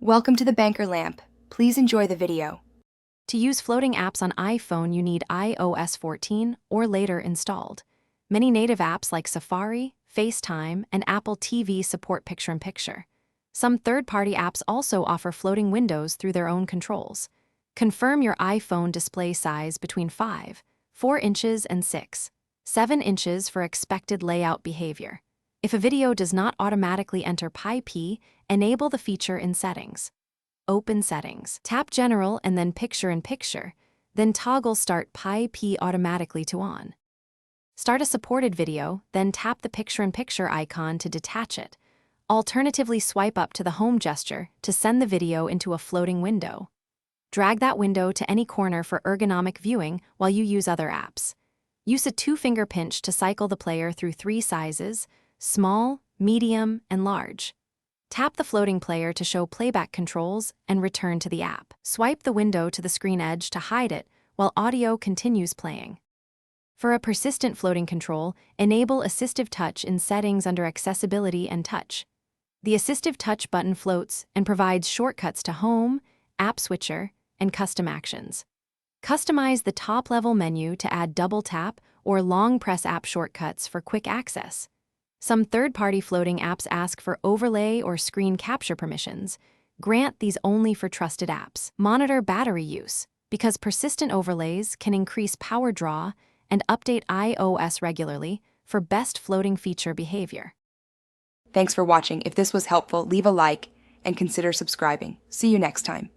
Welcome to the Banker Lamp. Please enjoy the video. To use floating apps on iPhone, you need iOS 14 or later installed. Many native apps like Safari, FaceTime, and Apple TV support picture-in-picture. Some third-party apps also offer floating windows through their own controls. Confirm your iPhone display size between 4 inches and 7 inches for expected layout behavior. If a video does not automatically enter Pi-P, enable the feature in Settings. Open Settings. Tap General and then Picture-in-Picture, then toggle Start Pi-P automatically to On. Start a supported video, then tap the Picture-in-Picture icon to detach it. Alternatively, swipe up to the home gesture to send the video into a floating window. Drag that window to any corner for ergonomic viewing while you use other apps. Use a 2-finger pinch to cycle the player through 3 sizes: small, medium, and large. Tap the floating player to show playback controls and return to the app. Swipe the window to the screen edge to hide it while audio continues playing. For a persistent floating control, enable Assistive Touch in Settings under Accessibility and Touch. The Assistive Touch button floats and provides shortcuts to Home, App Switcher, and Custom Actions. Customize the top-level menu to add double tap or long press app shortcuts for quick access. Some third-party floating apps ask for overlay or screen capture permissions. Grant these only for trusted apps. Monitor battery use, because persistent overlays can increase power draw, and update iOS regularly for best floating feature behavior. Thanks for watching. If this was helpful, leave a like and consider subscribing. See you next time.